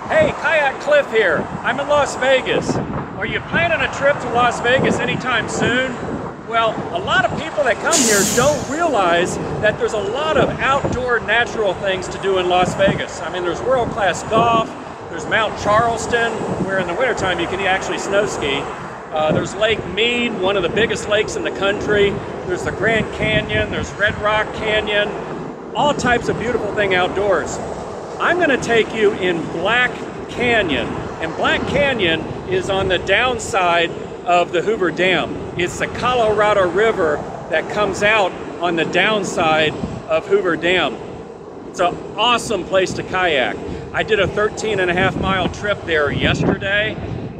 Hey, Kayak Cliff here. I'm in Las Vegas. Are you planning a trip to Las Vegas anytime soon? Well, a lot of people that come here don't realize that there's a lot of outdoor natural things to do in Las Vegas. I mean, there's world-class golf, there's Mount Charleston, where in the wintertime you can actually snow ski. There's Lake Mead, one of the biggest lakes in the country. There's the Grand Canyon, there's Red Rock Canyon, all types of beautiful things outdoors. I'm gonna take you in Black Canyon, and Black Canyon is on the downside of the Hoover Dam. It's the Colorado River that comes out on the downside of Hoover Dam. It's an awesome place to kayak. I did a 13.5-mile trip there yesterday,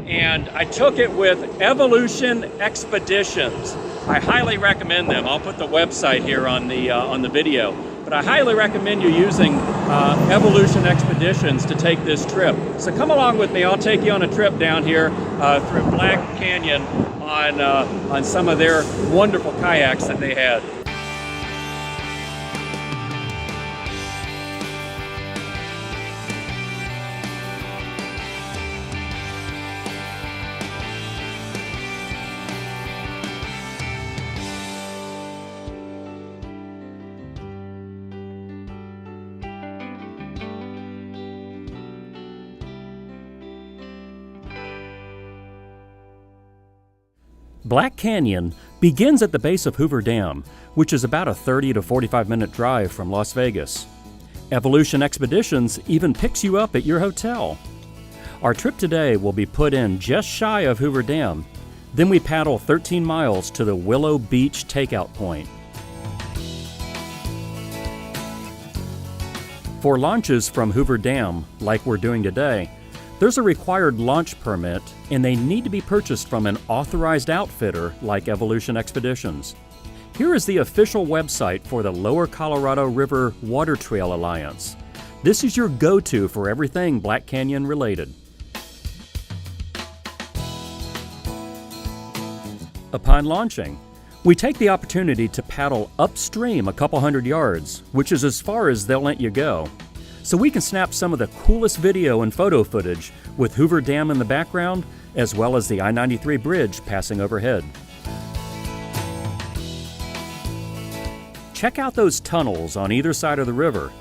and I took it with Evolution Expeditions. I highly recommend them. I'll put the website here on the video. But I highly recommend you using Evolution Expeditions to take this trip. So come along with me. I'll take you on a trip down here through Black Canyon on some of their wonderful kayaks that they had. Black Canyon begins at the base of Hoover Dam, which is about a 30 to 45-minute drive from Las Vegas. Evolution Expeditions even picks you up at your hotel. Our trip today will be put in just shy of Hoover Dam. Then we paddle 13 miles to the Willow Beach takeout point. For launches from Hoover Dam, like we're doing today, there's a required launch permit, and they need to be purchased from an authorized outfitter like Evolution Expeditions. Here is the official website for the Lower Colorado River Water Trail Alliance. This is your go-to for everything Black Canyon related. Upon launching, we take the opportunity to paddle upstream a couple hundred yards, which is as far as they'll let you go, so we can snap some of the coolest video and photo footage with Hoover Dam in the background, as well as the I-93 bridge passing overhead. Check out those tunnels on either side of the river.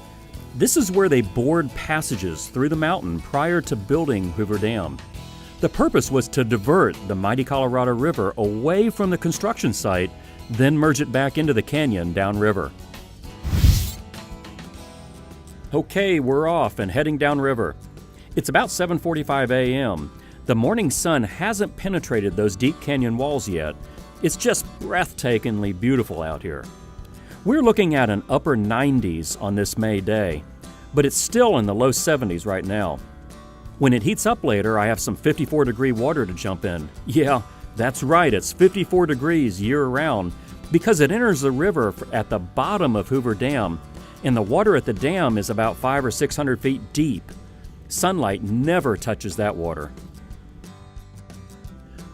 This is where they bored passages through the mountain prior to building Hoover Dam. The purpose was to divert the mighty Colorado River away from the construction site, then merge it back into the canyon downriver. Okay, we're off and heading downriver. It's about 7:45 a.m. The morning sun hasn't penetrated those deep canyon walls yet. It's just breathtakingly beautiful out here. We're looking at an upper 90s on this May day, but it's still in the low 70s right now. When it heats up later, I have some 54-degree water to jump in. Yeah, that's right, it's 54 degrees year-round because it enters the river at the bottom of Hoover Dam, and the water at the dam is about 500 or 600 feet deep. Sunlight never touches that water.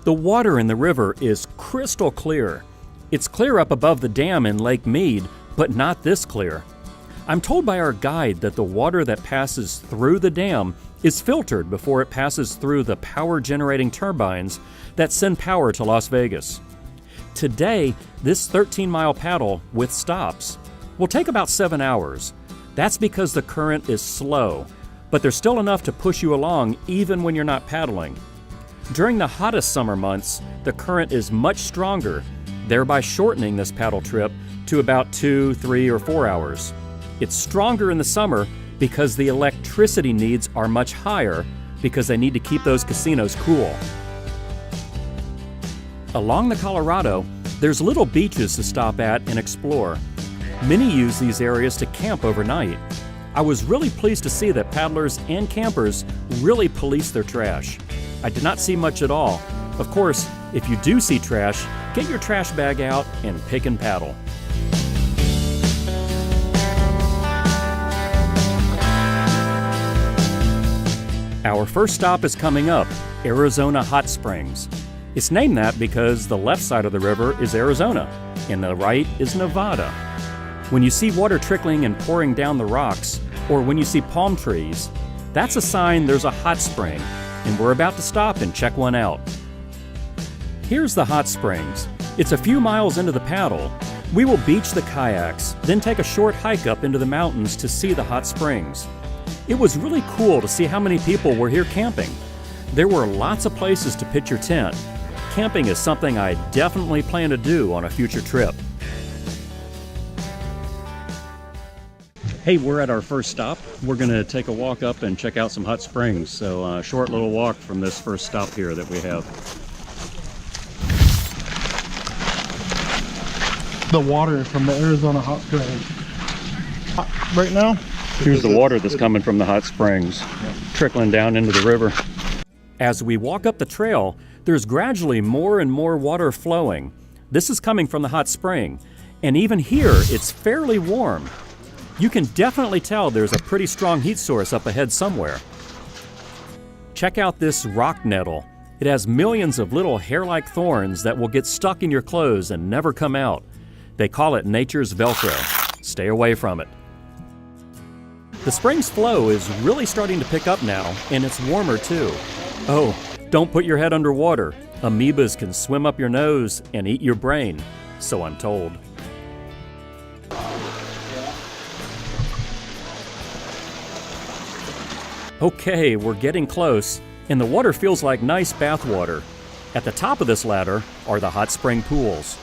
The water in the river is crystal clear. It's clear up above the dam in Lake Mead, but not this clear. I'm told by our guide that the water that passes through the dam is filtered before it passes through the power-generating turbines that send power to Las Vegas. Today, this 13-mile paddle with stops will take about 7 hours. That's because the current is slow, but there's still enough to push you along even when you're not paddling. During the hottest summer months, the current is much stronger, thereby shortening this paddle trip to about 2, 3, or 4 hours. It's stronger in the summer because the electricity needs are much higher because they need to keep those casinos cool. Along the Colorado, there's little beaches to stop at and explore. Many use these areas to camp overnight. I was really pleased to see that paddlers and campers really police their trash. I did not see much at all. Of course, if you do see trash, get your trash bag out and pick and paddle. Our first stop is coming up, Arizona Hot Springs. It's named that because the left side of the river is Arizona, and the right is Nevada. When you see water trickling and pouring down the rocks, or when you see palm trees, That's a sign there's a hot spring, and we're about to stop and check one out. Here's the hot springs. It's a few miles into the paddle. We will beach the kayaks, then take a short hike up into the mountains to see the hot springs. It was really cool to see how many people were here camping. There were lots of places to pitch your tent. Camping is something I definitely plan to do on a future trip. Hey, we're at our first stop. We're going to take a walk up and check out some hot springs. So a short little walk from this first stop here that we have. The water from the Arizona hot springs. Right now, here's the water that's coming from the hot springs, trickling down into the river. As we walk up the trail, there's gradually more and more water flowing. This is coming from the hot spring, and even here it's fairly warm. You can definitely tell there's a pretty strong heat source up ahead somewhere. Check out this rock nettle. It has millions of little hair-like thorns that will get stuck in your clothes and never come out. They call it nature's Velcro. Stay away from it. The spring's flow is really starting to pick up now, and it's warmer too. Oh, don't put your head underwater. Amoebas can swim up your nose and eat your brain, so I'm told. Okay, we're getting close, and the water feels like nice bath water. At the top of this ladder are the hot spring pools.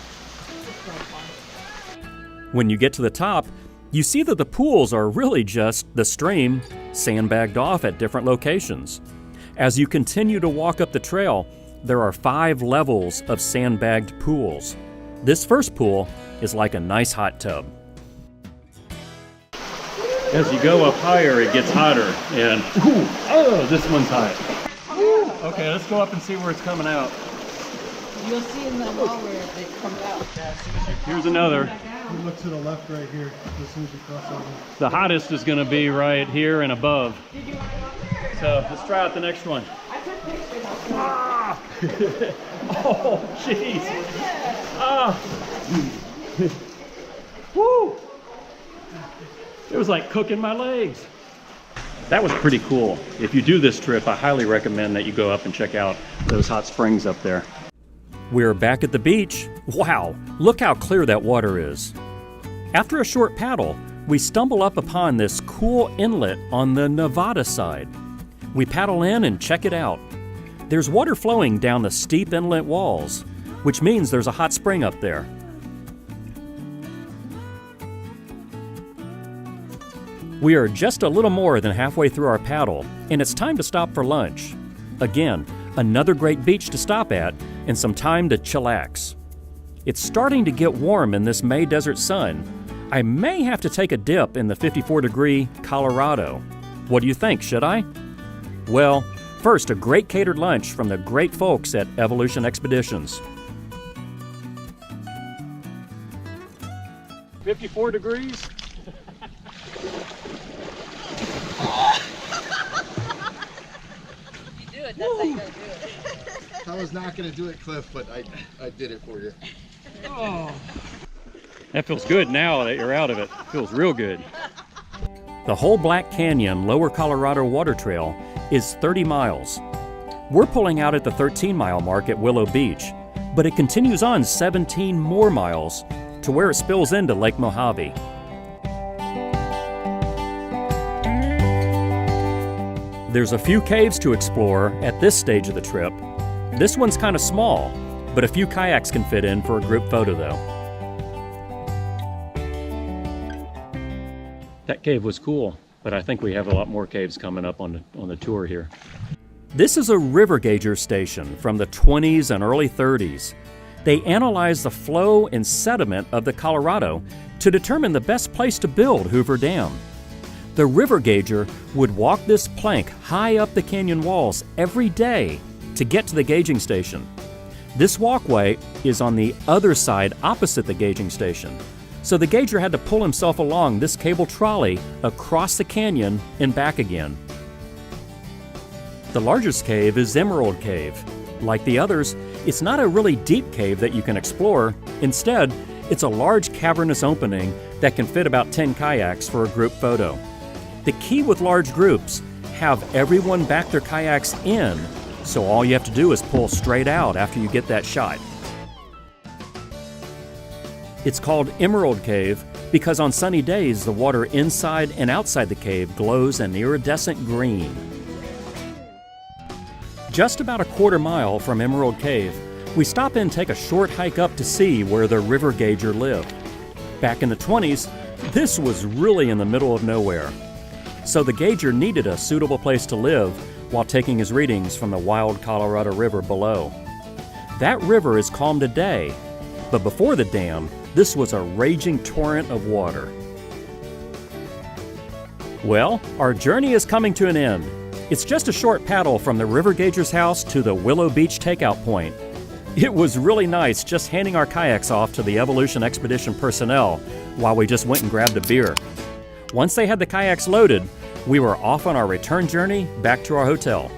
When you get to the top, you see that the pools are really just the stream sandbagged off at different locations. As you continue to walk up the trail, there are 5 levels of sandbagged pools. This first pool is like a nice hot tub. As you go up higher, it gets hotter, and this one's hot. Okay, let's go up and see where it's coming out. You'll see in the wall where it comes out. Here's another. you look to the left right here as soon as you cross over. The hottest is going to be right here and above. So let's try out the next one. Ah! Oh, jeez. Ah! Woo! It was like cooking my legs. That was pretty cool. If you do this trip, I highly recommend that you go up and check out those hot springs up there. We're back at the beach. Wow, look how clear that water is. After a short paddle, we stumble up upon this cool inlet on the Nevada side. We paddle in and check it out. There's water flowing down the steep inlet walls, which means there's a hot spring up there. We are just a little more than halfway through our paddle, and it's time to stop for lunch. Again, another great beach to stop at, and some time to chillax. It's starting to get warm in this May desert sun. I may have to take a dip in the 54-degree Colorado. What do you think, should I? Well, first, a great catered lunch from the great folks at Evolution Expeditions. 54 degrees? You do it, that's how you gotta do it. I was not going to do it, Cliff, but I did it for you. Oh. That feels good now that you're out of it. Feels real good. The whole Black Canyon Lower Colorado Water Trail is 30 miles. We're pulling out at the 13-mile mark at Willow Beach, but it continues on 17 more miles to where it spills into Lake Mojave. There's a few caves to explore at this stage of the trip. This one's kind of small, but a few kayaks can fit in for a group photo though. That cave was cool, but I think we have a lot more caves coming up on the tour here. This is a river gauger station from the 20s and early 30s. They analyzed the flow and sediment of the Colorado to determine the best place to build Hoover Dam. The river gauger would walk this plank high up the canyon walls every day to get to the gauging station. This walkway is on the other side opposite the gauging station, so the gauger had to pull himself along this cable trolley across the canyon and back again. The largest cave is Emerald Cave. Like the others, it's not a really deep cave that you can explore. Instead, it's a large cavernous opening that can fit about 10 kayaks for a group photo. The key with large groups, have everyone back their kayaks in, so all you have to do is pull straight out after you get that shot. It's called Emerald Cave because on sunny days the water inside and outside the cave glows an iridescent green. Just about a quarter mile from Emerald Cave, we stop and take a short hike up to see where the river gauger lived. Back in the 20s, this was really in the middle of nowhere. So the gauger needed a suitable place to live while taking his readings from the wild Colorado River below. That river is calm today, but before the dam, this was a raging torrent of water. Well, our journey is coming to an end. It's just a short paddle from the river gauger's house to the Willow Beach takeout point. It was really nice just handing our kayaks off to the Evolution Expedition personnel while we just went and grabbed a beer. Once they had the kayaks loaded, we were off on our return journey back to our hotel.